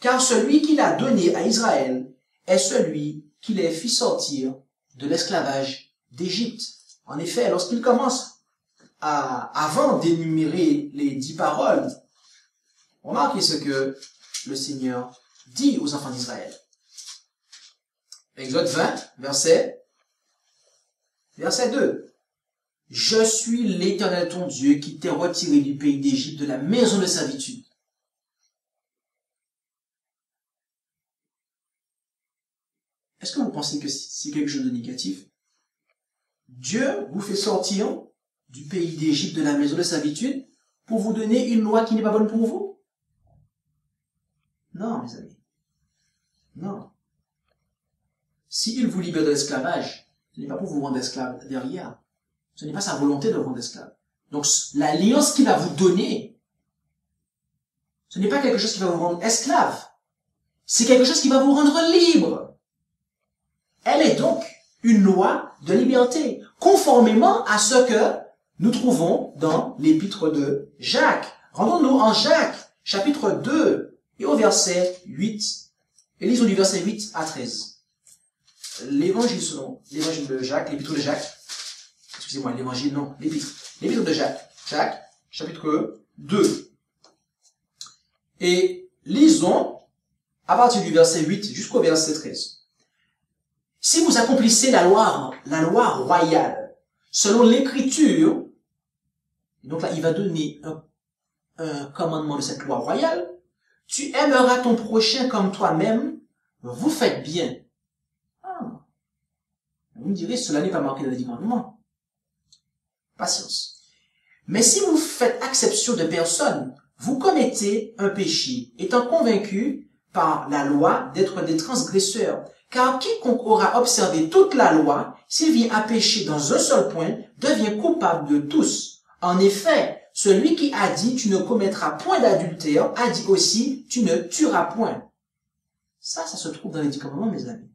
Car celui qui l'a donnée à Israël est celui qui les fit sortir de l'esclavage d'Égypte. En effet, lorsqu'il commence avant d'énumérer les 10 paroles, remarquez ce que le Seigneur dit aux enfants d'Israël. Exode 20, verset 2. Je suis l'Éternel ton Dieu qui t'ai retiré du pays d'Égypte, de la maison de servitude. est-ce que vous pensez que c'est quelque chose de négatif? Dieu vous fait sortir du pays d'Égypte, de la maison de servitude, pour vous donner une loi qui n'est pas bonne pour vous? Non, mes amis. Non. S'il vous libère de l'esclavage, ce n'est pas pour vous rendre esclave derrière. Ce n'est pas sa volonté de vous rendre esclave. Donc, l'alliance qu'il va vous donner, ce n'est pas quelque chose qui va vous rendre esclave. C'est quelque chose qui va vous rendre libre. Elle est donc une loi de liberté, conformément à ce que nous trouvons dans l'épître de Jacques. Rendons-nous en Jacques, chapitre 2, et au verset 8. Et lisons du verset 8 à 13. L'évangile selon l'évangile de Jacques, l'épître de Jacques. Excusez-moi, l'évangile, non, l'épître. L'épître de Jacques. Jacques, chapitre 2. Et lisons à partir du verset 8 jusqu'au verset 13. Si vous accomplissez la loi royale, selon l'écriture, donc là, il va donner un commandement de cette loi royale, tu aimeras ton prochain comme toi-même, vous faites bien. Ah. Vous me direz, cela n'est pas marqué dans les 10 commandements. Patience. Mais si vous faites acception de personne, vous commettez un péché, étant convaincu par la loi d'être des transgresseurs. Car quiconque aura observé toute la loi, s'il vient à pécher dans un seul point, devient coupable de tous. En effet, celui qui a dit « tu ne commettras point d'adultère » a dit aussi « tu ne tueras point ». Ça se trouve dans les 10 commandements, mes amis.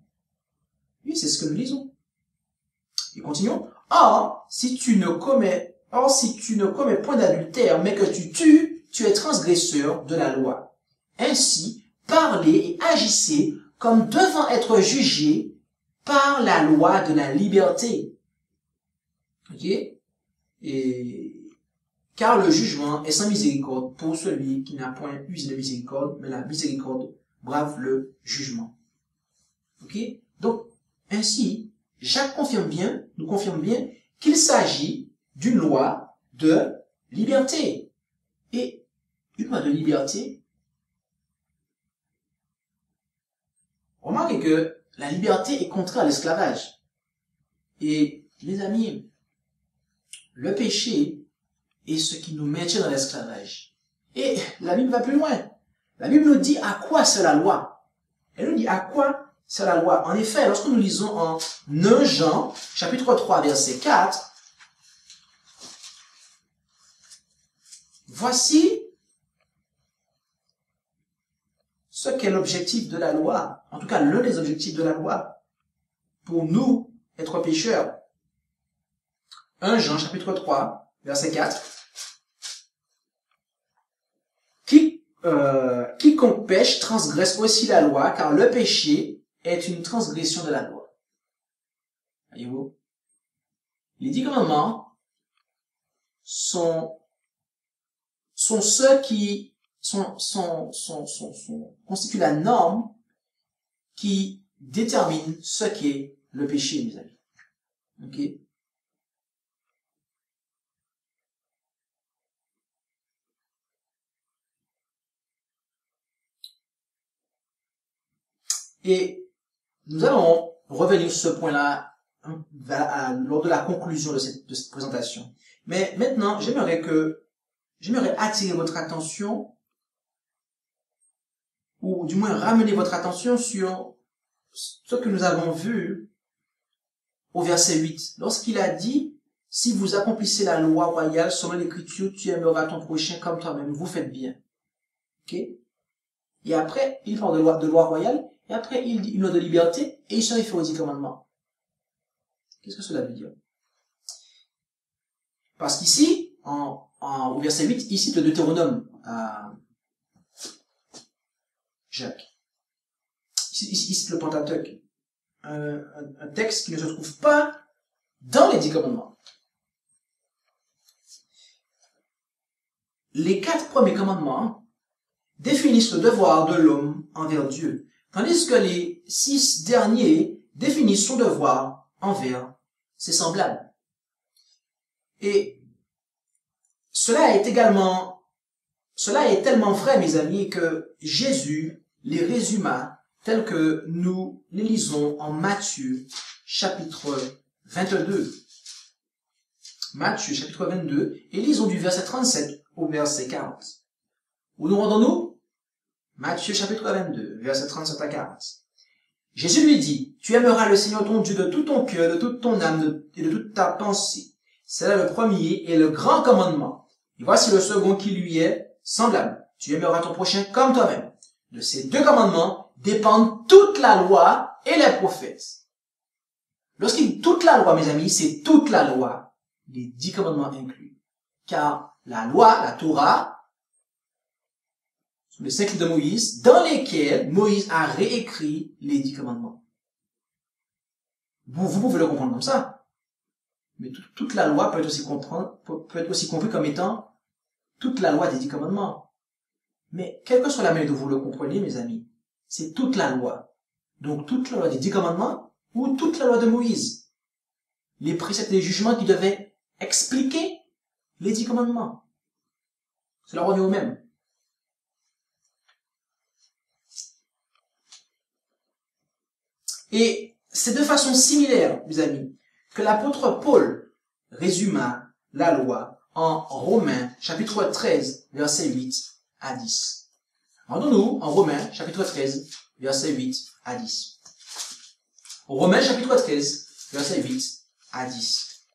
Oui, c'est ce que nous lisons. Et continuons. Or, si tu ne commets point d'adultère, mais que tu tues, tu es transgresseur de la loi. Ainsi, parlez et agissez comme devant être jugés par la loi de la liberté. Ok? Et car le jugement est sans miséricorde pour celui qui n'a point usé de miséricorde, mais la miséricorde brave le jugement. Ok? Donc, ainsi, Jacques nous confirme bien qu'il s'agit d'une loi de liberté. Et une loi de liberté, remarquez que la liberté est contraire à l'esclavage. Et, mes amis, le péché est ce qui nous maintient dans l'esclavage. Et la Bible va plus loin. La Bible nous dit à quoi c'est la loi. Elle nous dit à quoi c'est la loi. En effet, lorsque nous lisons en 1 Jean, chapitre 3, verset 4, voici ce qu'est l'objectif de la loi. En tout cas, l'un des objectifs de la loi. Pour nous, être pécheurs. 1 Jean, chapitre 3, verset 4. Quiconque pêche transgresse aussi la loi, car le péché est une transgression de la loi. Voyez-vous? Les 10 commandements sont ceux qui constituent la norme qui détermine ce qu'est le péché, mes amis. Ok? Et nous allons revenir sur ce point-là lors de la conclusion de cette présentation. Mais maintenant, j'aimerais attirer votre attention, ou du moins ramener votre attention sur ce que nous avons vu au verset 8. Lorsqu'il a dit, si vous accomplissez la loi royale selon l'écriture, tu aimeras ton prochain comme toi-même, vous faites bien. Ok? Et après, il parle de loi royale, et après, il dit une loi de liberté, et il se réfère aux 10 commandements. Qu'est-ce que cela veut dire? Parce qu'ici, au verset 8, il cite le Deutéronome à Jacques. Il cite le Pentateuque. Un texte qui ne se trouve pas dans les 10 commandements. Les 4 premiers commandements définissent le devoir de l'homme envers Dieu, tandis que les 6 derniers définissent son devoir envers ses semblables. Et cela est tellement vrai, mes amis, que Jésus les résuma tels que nous les lisons en Matthieu, chapitre 22. Matthieu, chapitre 22, et lisons du verset 37 au verset 40. Où nous rendons-nous? Matthieu, chapitre 22, verset 37 à 40. Jésus lui dit, tu aimeras le Seigneur ton Dieu de tout ton cœur, de toute ton âme et de toute ta pensée. C'est là le premier et le grand commandement. Et voici le second qui lui est semblable. Tu aimeras ton prochain comme toi-même. De ces deux commandements dépendent toute la loi et les prophètes. Lorsqu'il dit toute la loi, mes amis, c'est toute la loi, les 10 commandements inclus. Car la loi, la Torah, sont les 5 livres de Moïse, dans lesquels Moïse a réécrit les 10 commandements. Vous pouvez le comprendre comme ça. Mais toute la loi peut être aussi compris comme étant toute la loi des 10 commandements. Mais quelle que soit la manière dont vous le comprenez, mes amis, c'est toute la loi. Donc toute la loi des 10 commandements ou toute la loi de Moïse. Les préceptes et les jugements qui devaient expliquer les 10 commandements. Cela revient au même. Et c'est de façon similaire, mes amis, que l'apôtre Paul résuma la loi en Romains, chapitre 13, versets 8 à 10. Rendons-nous en Romains, chapitre 13, versets 8 à 10. Romains, chapitre 13, versets 8 à 10.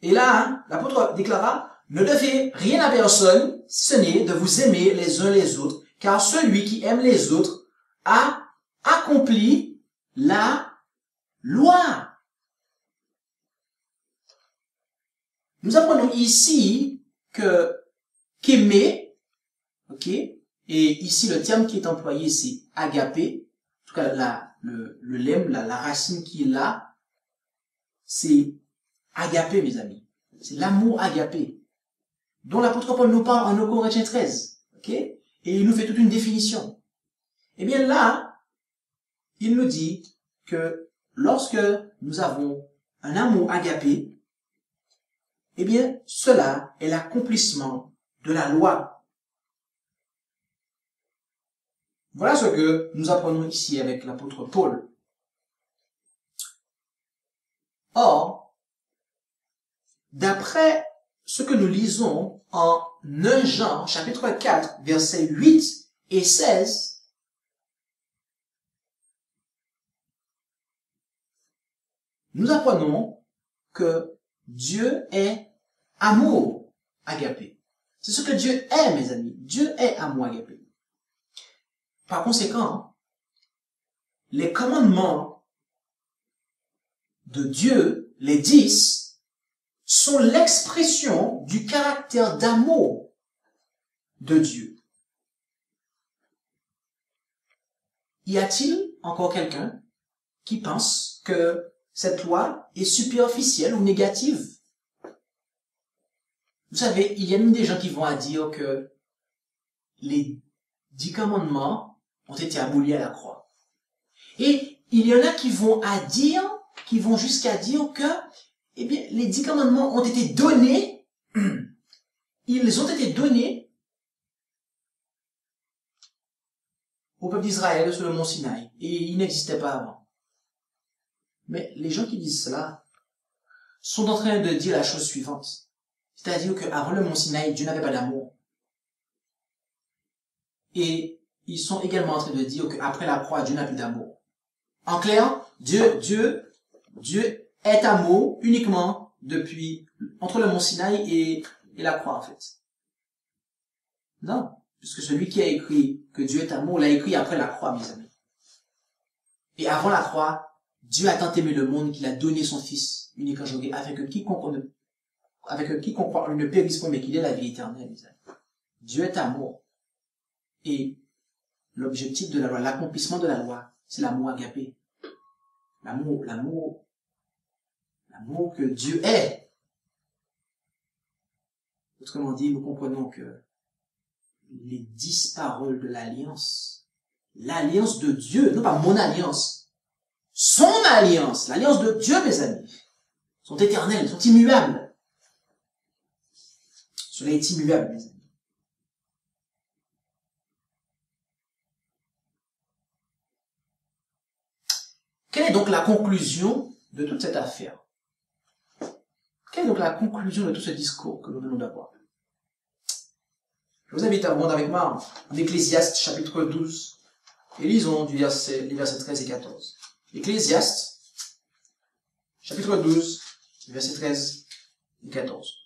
Et là, l'apôtre déclara, ne devez rien à personne, si ce n'est de vous aimer les uns les autres, car celui qui aime les autres a accompli la loi. Nous apprenons ici que qu'aimer, ok, et ici le terme qui est employé c'est agapé, en tout cas le lemme, la racine qui est là, c'est agapé, mes amis. C'est l'amour agapé, dont l'apôtre Paul nous parle en Corinthiens 13, ok, et il nous fait toute une définition. Eh bien là, il nous dit que lorsque nous avons un amour agapé, eh bien, cela est l'accomplissement de la loi. Voilà ce que nous apprenons ici avec l'apôtre Paul. Or, d'après ce que nous lisons en 1 Jean, chapitre 4, versets 8 et 16, nous apprenons que Dieu est amour agapé. C'est ce que Dieu est, mes amis. Dieu est amour agapé. Par conséquent, les commandements de Dieu, les 10, sont l'expression du caractère d'amour de Dieu. Y a-t-il encore quelqu'un qui pense que cette loi est superficielle ou négative? Vous savez, il y a même des gens qui vont à dire que les 10 commandements ont été abolis à la croix. Et il y en a qui vont jusqu'à dire que, eh bien, les 10 commandements ont été donnés, ils ont été donnés au peuple d'Israël sur le mont Sinaï, et ils n'existaient pas avant. Mais les gens qui disent cela sont en train de dire la chose suivante. C'est-à-dire qu'avant le mont Sinaï, Dieu n'avait pas d'amour. Et ils sont également en train de dire qu'après la croix, Dieu n'a plus d'amour. En clair, Dieu est amour uniquement entre le mont Sinaï et la croix, en fait. Non, puisque celui qui a écrit que Dieu est amour l'a écrit après la croix, mes amis. Et avant la croix, Dieu a tant aimé le monde qu'il a donné son Fils unique engendré, afin que quiconque ne périsse point, mais qu'il ait la vie éternelle, mes amis. Dieu est amour. Et l'objectif de la loi, l'accomplissement de la loi, c'est l'amour agapé. L'amour que Dieu est. Autrement dit, nous comprenons que les 10 paroles de l'alliance de Dieu, non pas mon alliance, son alliance, l'alliance de Dieu, mes amis, sont éternelles, sont immuables. Cela est immuable, mes amis. Quelle est donc la conclusion de toute cette affaire? Quelle est donc la conclusion de tout ce discours que nous venons d'avoir? Je vous invite à remonter avec moi en Ecclésiaste chapitre 12 et lisons les versets 13 et 14. Ecclésiaste chapitre 12, versets 13 et 14.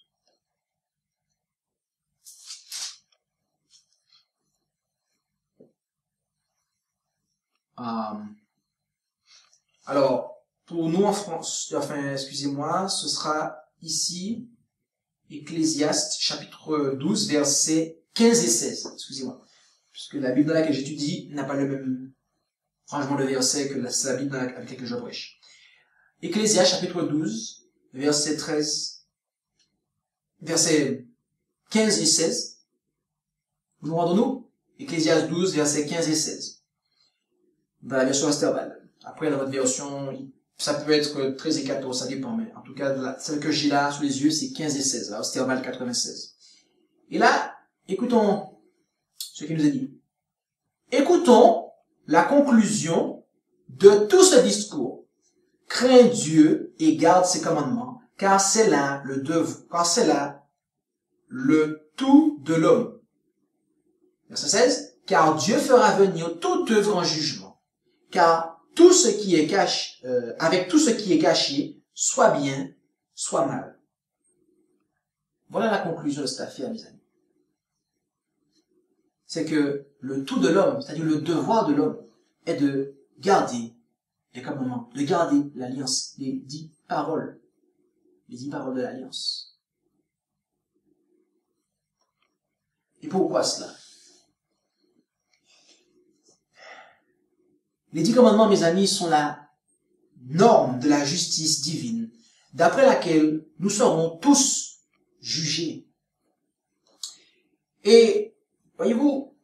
Alors, pour nous en France, excusez-moi, ce sera ici, Ecclésiaste, chapitre 12, versets 15 et 16, excusez-moi. Puisque la Bible dans laquelle j'étudie n'a pas le même rangement de versets que la Bible avec laquelle je prêche. Ecclésiaste, chapitre 12, versets 15 et 16. Nous rendons-nous? Ecclésiaste 12, versets 15 et 16. Dans la version Esterbal. Après, dans votre version, ça peut être 13 et 14, ça dépend, mais en tout cas, celle que j'ai là sous les yeux, c'est 15 et 16, là, Esterbal 96. Et là, écoutons ce qu'il nous est dit. Écoutons la conclusion de tout ce discours. Crains Dieu et garde ses commandements, car c'est là le tout de l'homme. Verset 16. Car Dieu fera venir toute œuvre en jugement, car tout ce qui est caché, avec tout ce qui est caché, soit bien, soit mal. Voilà la conclusion de cette affaire, mes amis. C'est que le tout de l'homme, c'est-à-dire le devoir de l'homme, est de garder les commandements, de garder l'alliance, les 10 paroles de l'alliance. Et pourquoi cela? Les 10 commandements, mes amis, sont la norme de la justice divine, d'après laquelle nous serons tous jugés. Et, voyez-vous,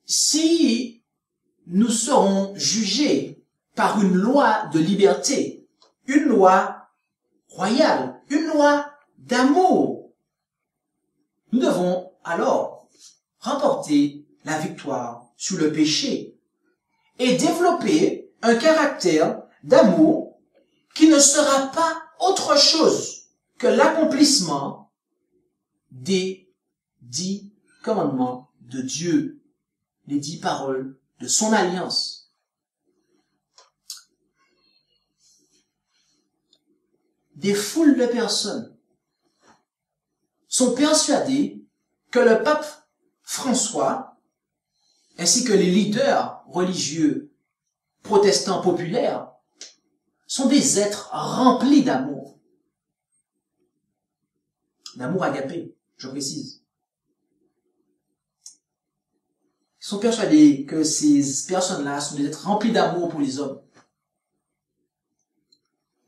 si nous serons jugés par une loi de liberté, une loi royale, une loi d'amour, nous devons alors remporter la victoire sur le péché et développer un caractère d'amour qui ne sera pas autre chose que l'accomplissement des 10 commandements de Dieu, les 10 paroles de son alliance. Des foules de personnes sont persuadées que le pape François ainsi que les leaders religieux protestants populaires sont des êtres remplis d'amour. D'amour agapé, je précise. Ils sont persuadés que ces personnes-là sont des êtres remplis d'amour pour les hommes.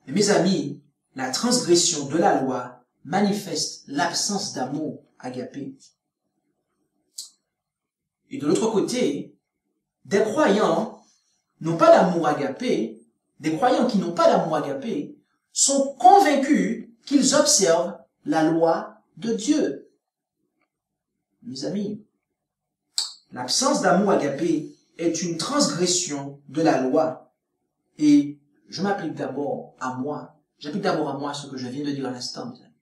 Mais mes amis, la transgression de la loi manifeste l'absence d'amour agapé. Et de l'autre côté, des croyants n'ont pas d'amour agapé, des croyants qui n'ont pas d'amour agapé sont convaincus qu'ils observent la loi de Dieu. Mes amis, l'absence d'amour agapé est une transgression de la loi. Et je m'applique d'abord à moi. J'applique d'abord à moi ce que je viens de dire à l'instant, mes amis.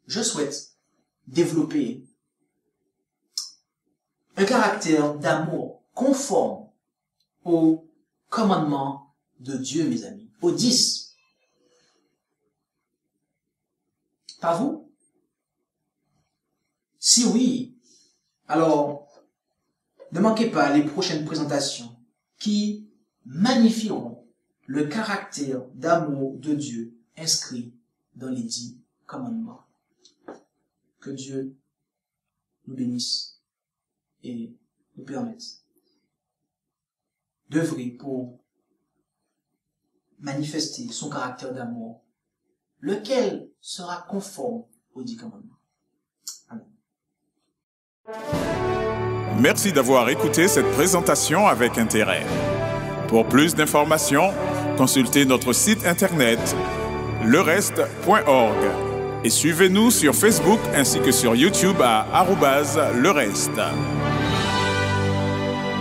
Je souhaite développer un caractère d'amour conforme aux commandements de Dieu, mes amis, aux 10. Pas vous? Si oui, alors ne manquez pas les prochaines présentations qui magnifieront le caractère d'amour de Dieu inscrit dans les 10 commandements. Que Dieu nous bénisse et nous permette d'œuvrer pour manifester son caractère d'amour, lequel sera conforme aux 10 commandements. Amen. Merci d'avoir écouté cette présentation avec intérêt. Pour plus d'informations, consultez notre site internet lereste.org. Et suivez-nous sur Facebook ainsi que sur YouTube à @lereste.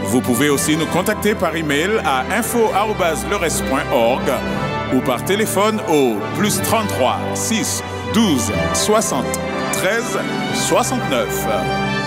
Vous pouvez aussi nous contacter par email à info@leres.org ou par téléphone au +33 6 12 60 13 69.